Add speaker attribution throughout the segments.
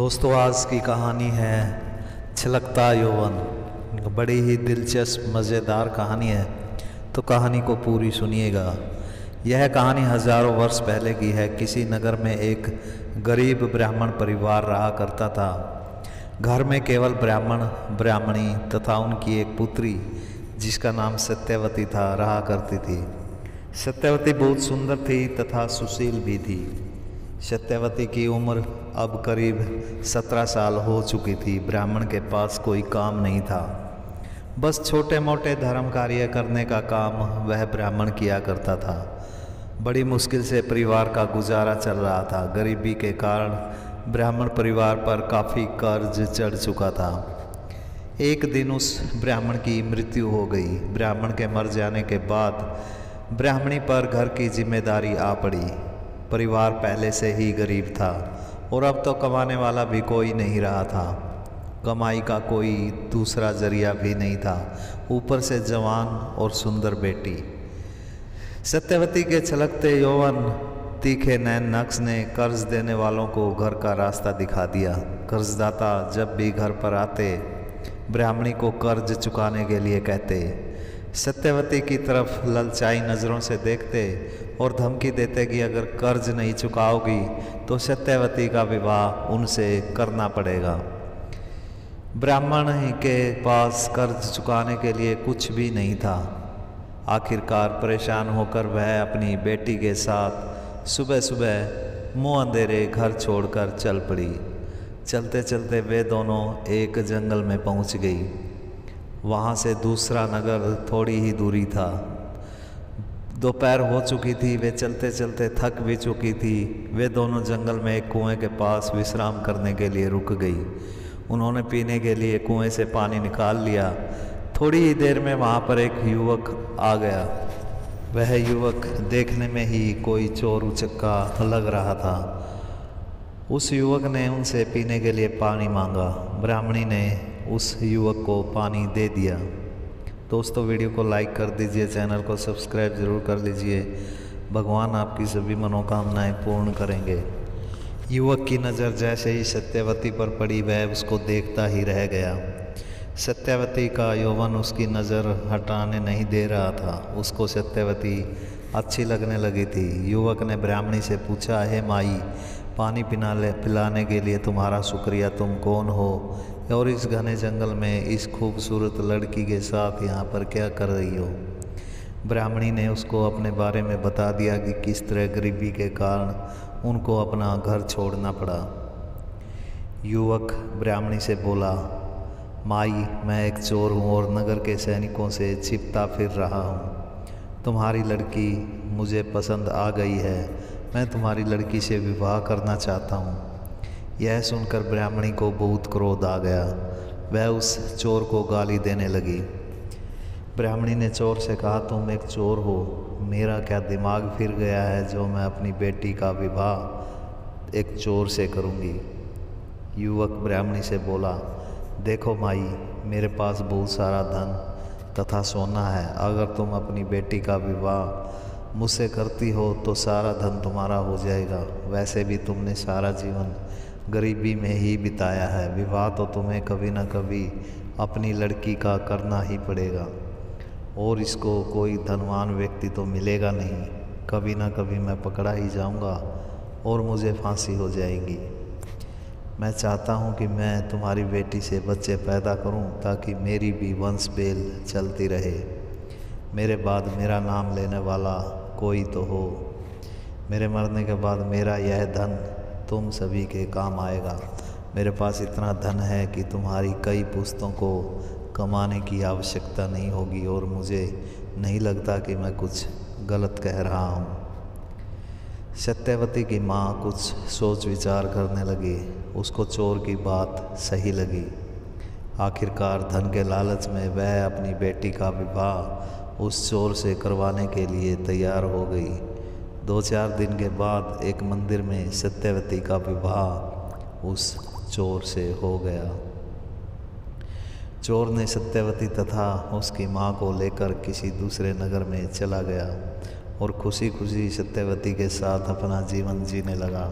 Speaker 1: दोस्तों, आज की कहानी है छलकता यौवन। बड़ी ही दिलचस्प मज़ेदार कहानी है, तो कहानी को पूरी सुनिएगा। यह कहानी हजारों वर्ष पहले की है। किसी नगर में एक गरीब ब्राह्मण परिवार रहा करता था। घर में केवल ब्राह्मण, ब्राह्मणी तथा उनकी एक पुत्री जिसका नाम सत्यवती था रहा करती थी। सत्यवती बहुत सुंदर थी तथा सुशील भी थी। सत्यवती की उम्र अब करीब 17 साल हो चुकी थी। ब्राह्मण के पास कोई काम नहीं था, बस छोटे मोटे धर्म कार्य करने का काम वह ब्राह्मण किया करता था। बड़ी मुश्किल से परिवार का गुजारा चल रहा था। गरीबी के कारण ब्राह्मण परिवार पर काफ़ी कर्ज चढ़ चुका था। एक दिन उस ब्राह्मण की मृत्यु हो गई। ब्राह्मण के मर जाने के बाद ब्राह्मणी पर घर की जिम्मेदारी आ पड़ी। परिवार पहले से ही गरीब था और अब तो कमाने वाला भी कोई नहीं रहा था। कमाई का कोई दूसरा जरिया भी नहीं था। ऊपर से जवान और सुंदर बेटी। सत्यवती के छलकते यौवन, तीखे नैन नक्श ने कर्ज देने वालों को घर का रास्ता दिखा दिया। कर्जदाता जब भी घर पर आते, ब्राह्मणी को कर्ज चुकाने के लिए कहते, सत्यवती की तरफ ललचाई नज़रों से देखते और धमकी देते कि अगर कर्ज नहीं चुकाओगी तो सत्यवती का विवाह उनसे करना पड़ेगा। ब्राह्मण के पास कर्ज चुकाने के लिए कुछ भी नहीं था। आखिरकार परेशान होकर वह अपनी बेटी के साथ सुबह सुबह मुँह अंधेरे घर छोड़कर चल पड़ी। चलते चलते वे दोनों एक जंगल में पहुंच गई। वहां से दूसरा नगर थोड़ी ही दूरी था। दोपहर हो चुकी थी। वे चलते चलते थक भी चुकी थी। वे दोनों जंगल में एक कुएं के पास विश्राम करने के लिए रुक गई। उन्होंने पीने के लिए कुएं से पानी निकाल लिया। थोड़ी ही देर में वहां पर एक युवक आ गया। वह युवक देखने में ही कोई चोर उचक्का लग रहा था। उस युवक ने उनसे पीने के लिए पानी मांगा। ब्राह्मणी ने उस युवक को पानी दे दिया। दोस्तों, वीडियो को लाइक कर दीजिए, चैनल को सब्सक्राइब ज़रूर कर लीजिए। भगवान आपकी सभी मनोकामनाएं पूर्ण करेंगे। युवक की नज़र जैसे ही सत्यवती पर पड़ी, वह उसको देखता ही रह गया। सत्यवती का यौवन उसकी नज़र हटाने नहीं दे रहा था। उसको सत्यवती अच्छी लगने लगी थी। युवक ने ब्राह्मणी से पूछा, हे माई, पानी पिलाने के लिए तुम्हारा शुक्रिया। तुम कौन हो और इस घने जंगल में इस खूबसूरत लड़की के साथ यहाँ पर क्या कर रही हो? ब्राह्मणी ने उसको अपने बारे में बता दिया कि किस तरह गरीबी के कारण उनको अपना घर छोड़ना पड़ा। युवक ब्राह्मणी से बोला, माई, मैं एक चोर हूँ और नगर के सैनिकों से छिपता फिर रहा हूँ। तुम्हारी लड़की मुझे पसंद आ गई है। मैं तुम्हारी लड़की से विवाह करना चाहता हूँ। यह सुनकर ब्राह्मणी को बहुत क्रोध आ गया। वह उस चोर को गाली देने लगी। ब्राह्मणी ने चोर से कहा, तुम एक चोर हो। मेरा क्या दिमाग फिर गया है जो मैं अपनी बेटी का विवाह एक चोर से करूँगी। युवक ब्राह्मणी से बोला, देखो माई, मेरे पास बहुत सारा धन तथा सोना है। अगर तुम अपनी बेटी का विवाह मुझसे करती हो तो सारा धन तुम्हारा हो जाएगा। वैसे भी तुमने सारा जीवन गरीबी में ही बिताया है। विवाह तो तुम्हें कभी ना कभी अपनी लड़की का करना ही पड़ेगा और इसको कोई धनवान व्यक्ति तो मिलेगा नहीं। कभी ना कभी मैं पकड़ा ही जाऊंगा और मुझे फांसी हो जाएगी। मैं चाहता हूं कि मैं तुम्हारी बेटी से बच्चे पैदा करूं ताकि मेरी भी वंश बेल चलती रहे। मेरे बाद मेरा नाम लेने वाला कोई तो हो। मेरे मरने के बाद मेरा यह धन तुम सभी के काम आएगा। मेरे पास इतना धन है कि तुम्हारी कई पुश्तों को कमाने की आवश्यकता नहीं होगी और मुझे नहीं लगता कि मैं कुछ गलत कह रहा हूँ। सत्यवती की माँ कुछ सोच विचार करने लगी। उसको चोर की बात सही लगी। आखिरकार धन के लालच में वह अपनी बेटी का विवाह उस चोर से करवाने के लिए तैयार हो गई। 2-4 दिन के बाद एक मंदिर में सत्यवती का विवाह उस चोर से हो गया। चोर ने सत्यवती तथा उसकी माँ को लेकर किसी दूसरे नगर में चला गया और खुशी खुशी सत्यवती के साथ अपना जीवन जीने लगा।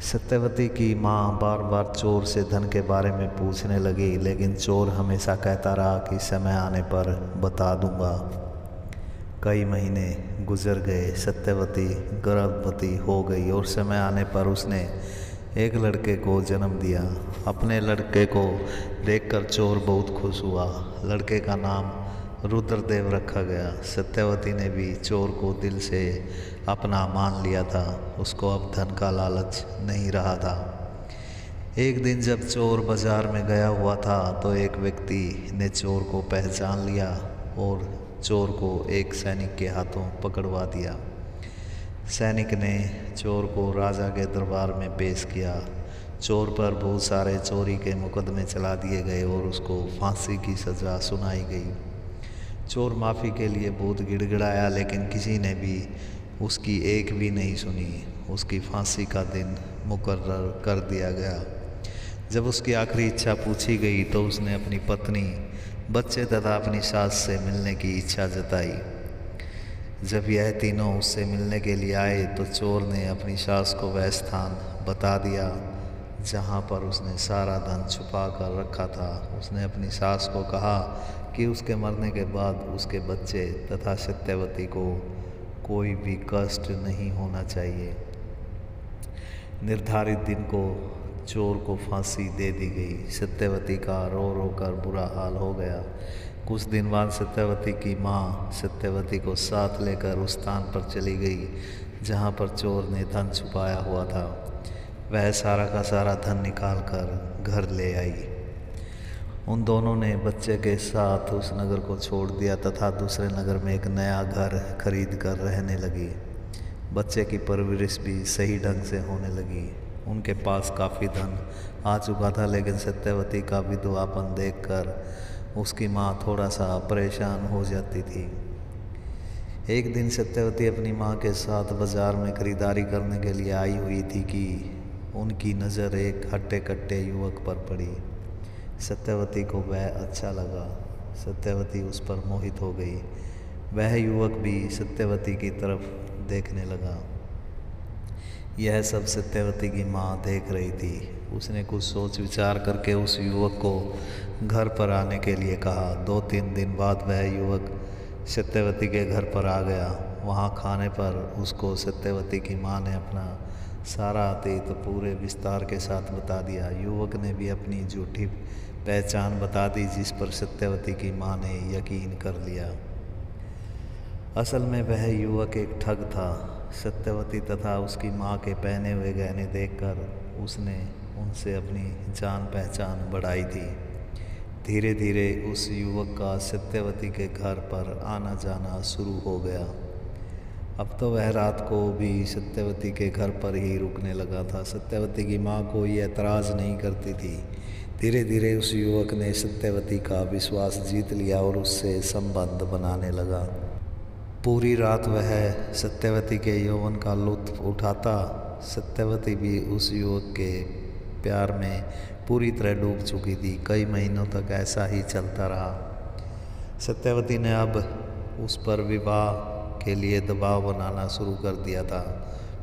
Speaker 1: सत्यवती की माँ बार बार चोर से धन के बारे में पूछने लगी, लेकिन चोर हमेशा कहता रहा कि समय आने पर बता दूंगा। कई महीने गुजर गए। सत्यवती गर्भवती हो गई और समय आने पर उसने एक लड़के को जन्म दिया। अपने लड़के को देखकर चोर बहुत खुश हुआ। लड़के का नाम रुद्रदेव रखा गया। सत्यवती ने भी चोर को दिल से अपना मान लिया था। उसको अब धन का लालच नहीं रहा था। एक दिन जब चोर बाजार में गया हुआ था तो एक व्यक्ति ने चोर को पहचान लिया और चोर को एक सैनिक के हाथों पकड़वा दिया। सैनिक ने चोर को राजा के दरबार में पेश किया। चोर पर बहुत सारे चोरी के मुकदमे चला दिए गए और उसको फांसी की सज़ा सुनाई गई। चोर माफ़ी के लिए बहुत गिड़गिड़ाया, लेकिन किसी ने भी उसकी एक भी नहीं सुनी। उसकी फांसी का दिन मुकर्रर कर दिया गया। जब उसकी आखिरी इच्छा पूछी गई तो उसने अपनी पत्नी, बच्चे तथा अपनी सास से मिलने की इच्छा जताई। जब यह तीनों उससे मिलने के लिए आए तो चोर ने अपनी सास को वह स्थान बता दिया जहाँ पर उसने सारा धन छुपा कर रखा था। उसने अपनी सास को कहा कि उसके मरने के बाद उसके बच्चे तथा सत्यवती को कोई भी कष्ट नहीं होना चाहिए। निर्धारित दिन को चोर को फांसी दे दी गई। सत्यवती का रो रो कर बुरा हाल हो गया। कुछ दिन बाद सत्यवती की माँ सत्यवती को साथ लेकर उस स्थान पर चली गई जहाँ पर चोर ने धन छुपाया हुआ था। वह सारा का सारा धन निकाल कर घर ले आई। उन दोनों ने बच्चे के साथ उस नगर को छोड़ दिया तथा दूसरे नगर में एक नया घर खरीद कर रहने लगी। बच्चे की परवरिश भी सही ढंग से होने लगी। उनके पास काफ़ी धन आ चुका था, लेकिन सत्यवती का विधवापन देखकर उसकी माँ थोड़ा सा परेशान हो जाती थी। एक दिन सत्यवती अपनी माँ के साथ बाजार में खरीदारी करने के लिए आई हुई थी कि उनकी नज़र एक हट्टे कट्टे युवक पर पड़ी। सत्यवती को वह अच्छा लगा। सत्यवती उस पर मोहित हो गई। वह युवक भी सत्यवती की तरफ देखने लगा। यह सब सत्यवती की माँ देख रही थी। उसने कुछ सोच विचार करके उस युवक को घर पर आने के लिए कहा। 2-3 दिन बाद वह युवक सत्यवती के घर पर आ गया। वहाँ खाने पर उसको सत्यवती की माँ ने अपना सारा अतीत पूरे विस्तार के साथ बता दिया। युवक ने भी अपनी झूठी पहचान बता दी, जिस पर सत्यवती की माँ ने यकीन कर लिया। असल में वह युवक एक ठग था। सत्यवती तथा उसकी माँ के पहने हुए गहने देखकर उसने उनसे अपनी जान पहचान बढ़ाई थी। धीरे धीरे उस युवक का सत्यवती के घर पर आना जाना शुरू हो गया। अब तो वह रात को भी सत्यवती के घर पर ही रुकने लगा था। सत्यवती की माँ कोई ऐतराज़ नहीं करती थी। धीरे धीरे उस युवक ने सत्यवती का विश्वास जीत लिया और उससे संबंध बनाने लगा। पूरी रात वह सत्यवती के यौवन का लुत्फ उठाता। सत्यवती भी उस युवक के प्यार में पूरी तरह डूब चुकी थी। कई महीनों तक ऐसा ही चलता रहा। सत्यवती ने अब उस पर विवाह के लिए दबाव बनाना शुरू कर दिया था।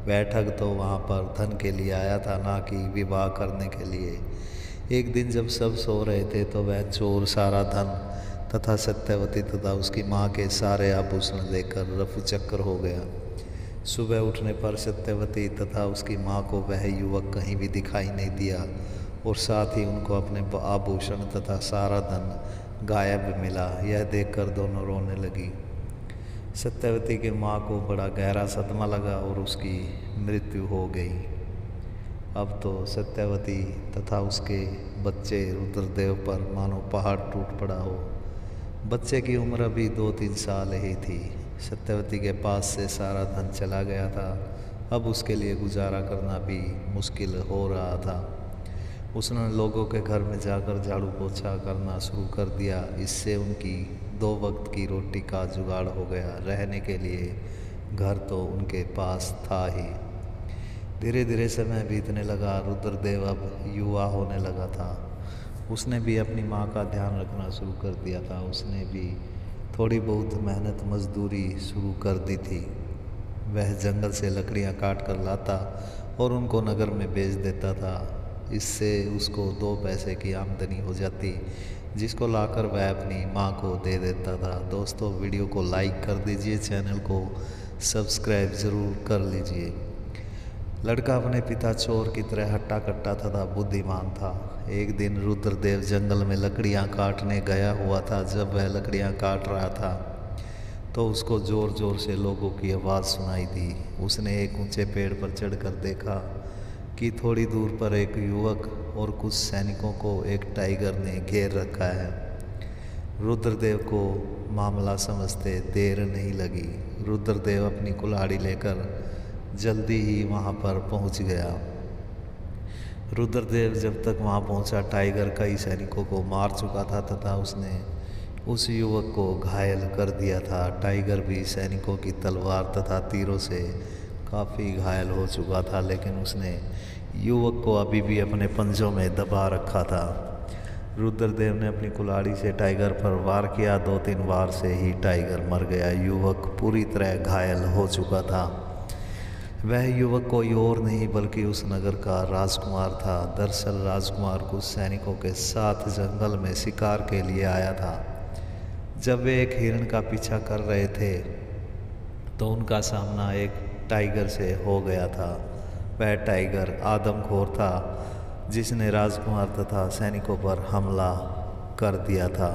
Speaker 1: वह ठग तो वहाँ पर धन के लिए आया था, ना कि विवाह करने के लिए। एक दिन जब सब सो रहे थे तो वह चोर सारा धन तथा सत्यवती तथा उसकी माँ के सारे आभूषण देखकर रफू चक्कर हो गया। सुबह उठने पर सत्यवती तथा उसकी माँ को वह युवक कहीं भी दिखाई नहीं दिया और साथ ही उनको अपने आभूषण तथा सारा धन गायब मिला। यह देखकर दोनों रोने लगी। सत्यवती की माँ को बड़ा गहरा सदमा लगा और उसकी मृत्यु हो गई। अब तो सत्यवती तथा उसके बच्चे रुद्रदेव पर मानो पहाड़ टूट पड़ा हो। बच्चे की उम्र अभी 2-3 साल ही थी। सत्यवती के पास से सारा धन चला गया था। अब उसके लिए गुजारा करना भी मुश्किल हो रहा था। उसने लोगों के घर में जाकर झाड़ू पोछा करना शुरू कर दिया। इससे उनकी 2 वक्त की रोटी का जुगाड़ हो गया। रहने के लिए घर तो उनके पास था ही। धीरे धीरे समय बीतने लगा। रुद्रदेव अब युवा होने लगा था। उसने भी अपनी माँ का ध्यान रखना शुरू कर दिया था। उसने भी थोड़ी बहुत मेहनत मजदूरी शुरू कर दी थी। वह जंगल से लकड़ियाँ काट कर लाता और उनको नगर में बेच देता था। इससे उसको 2 पैसे की आमदनी हो जाती, जिसको लाकर वह अपनी माँ को दे देता था। दोस्तों, वीडियो को लाइक कर दीजिए, चैनल को सब्सक्राइब ज़रूर कर लीजिए। लड़का अपने पिता चोर की तरह हट्टा कट्टा तथा बुद्धिमान था। एक दिन रुद्रदेव जंगल में लकड़ियाँ काटने गया हुआ था। जब वह लकड़ियाँ काट रहा था तो उसको ज़ोर ज़ोर से लोगों की आवाज़ सुनाई दी। उसने एक ऊंचे पेड़ पर चढ़कर देखा कि थोड़ी दूर पर एक युवक और कुछ सैनिकों को एक टाइगर ने घेर रखा है। रुद्रदेव को मामला समझते देर नहीं लगी। रुद्रदेव अपनी कुल्हाड़ी लेकर जल्दी ही वहाँ पर पहुँच गया। रुद्रदेव जब तक वहाँ पहुँचा, टाइगर कई सैनिकों को मार चुका था तथा उसने उस युवक को घायल कर दिया था। टाइगर भी सैनिकों की तलवार तथा तीरों से काफ़ी घायल हो चुका था, लेकिन उसने युवक को अभी भी अपने पंजों में दबा रखा था। रुद्रदेव ने अपनी कुल्हाड़ी से टाइगर पर वार किया। 2-3 वार से ही टाइगर मर गया। युवक पूरी तरह घायल हो चुका था। वह युवक कोई और नहीं बल्कि उस नगर का राजकुमार था। दरअसल राजकुमार कुछ सैनिकों के साथ जंगल में शिकार के लिए आया था। जब वे एक हिरण का पीछा कर रहे थे तो उनका सामना एक टाइगर से हो गया था। वह टाइगर आदमखोर था, जिसने राजकुमार तथा सैनिकों पर हमला कर दिया था।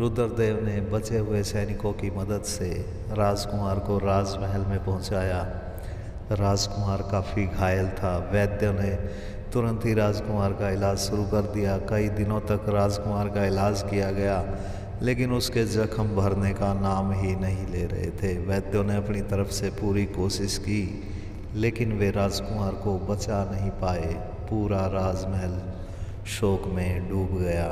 Speaker 1: रुद्रदेव ने बचे हुए सैनिकों की मदद से राजकुमार को राजमहल में पहुंचाया। राजकुमार काफ़ी घायल था। वैद्यों ने तुरंत ही राजकुमार का इलाज शुरू कर दिया। कई दिनों तक राजकुमार का इलाज किया गया, लेकिन उसके जख्म भरने का नाम ही नहीं ले रहे थे। वैद्यों ने अपनी तरफ से पूरी कोशिश की, लेकिन वे राजकुमार को बचा नहीं पाए। पूरा राजमहल शोक में डूब गया।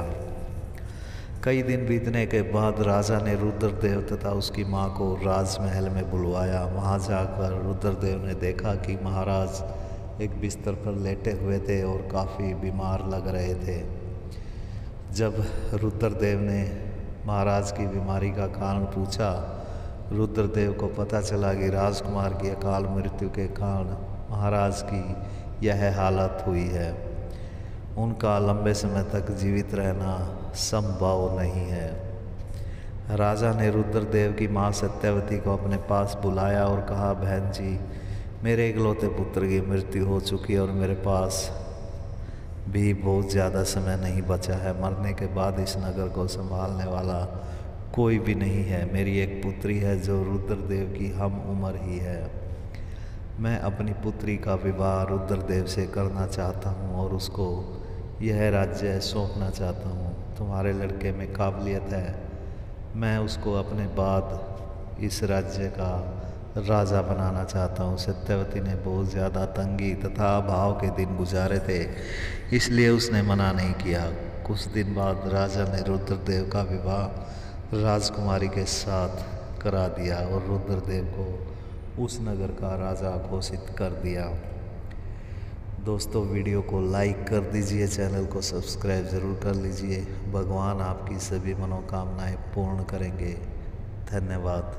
Speaker 1: कई दिन बीतने के बाद राजा ने रुद्रदेव तथा उसकी माँ को राजमहल में बुलवाया। वहाँ जाकर रुद्रदेव ने देखा कि महाराज एक बिस्तर पर लेटे हुए थे और काफ़ी बीमार लग रहे थे। जब रुद्रदेव ने महाराज की बीमारी का कारण पूछा, रुद्रदेव को पता चला कि राजकुमार की अकाल मृत्यु के कारण महाराज की यह हालत हुई है। उनका लंबे समय तक जीवित रहना संभव नहीं है। राजा ने रुद्रदेव की माँ सत्यवती को अपने पास बुलाया और कहा, बहन जी, मेरे इकलौते पुत्र की मृत्यु हो चुकी है और मेरे पास भी बहुत ज़्यादा समय नहीं बचा है। मरने के बाद इस नगर को संभालने वाला कोई भी नहीं है। मेरी एक पुत्री है जो रुद्रदेव की हम उम्र ही है। मैं अपनी पुत्री का विवाह रुद्रदेव से करना चाहता हूँ और उसको यह राज्य सौंपना चाहता हूँ। तुम्हारे लड़के में काबिलियत है, मैं उसको अपने बाद इस राज्य का राजा बनाना चाहता हूँ। सत्यवती ने बहुत ज़्यादा तंगी तथा अभाव के दिन गुजारे थे, इसलिए उसने मना नहीं किया। कुछ दिन बाद राजा ने रुद्रदेव का विवाह राजकुमारी के साथ करा दिया और रुद्रदेव को उस नगर का राजा घोषित कर दिया। दोस्तों, वीडियो को लाइक कर दीजिए, चैनल को सब्सक्राइब ज़रूर कर लीजिए। भगवान आपकी सभी मनोकामनाएं पूर्ण करेंगे। धन्यवाद।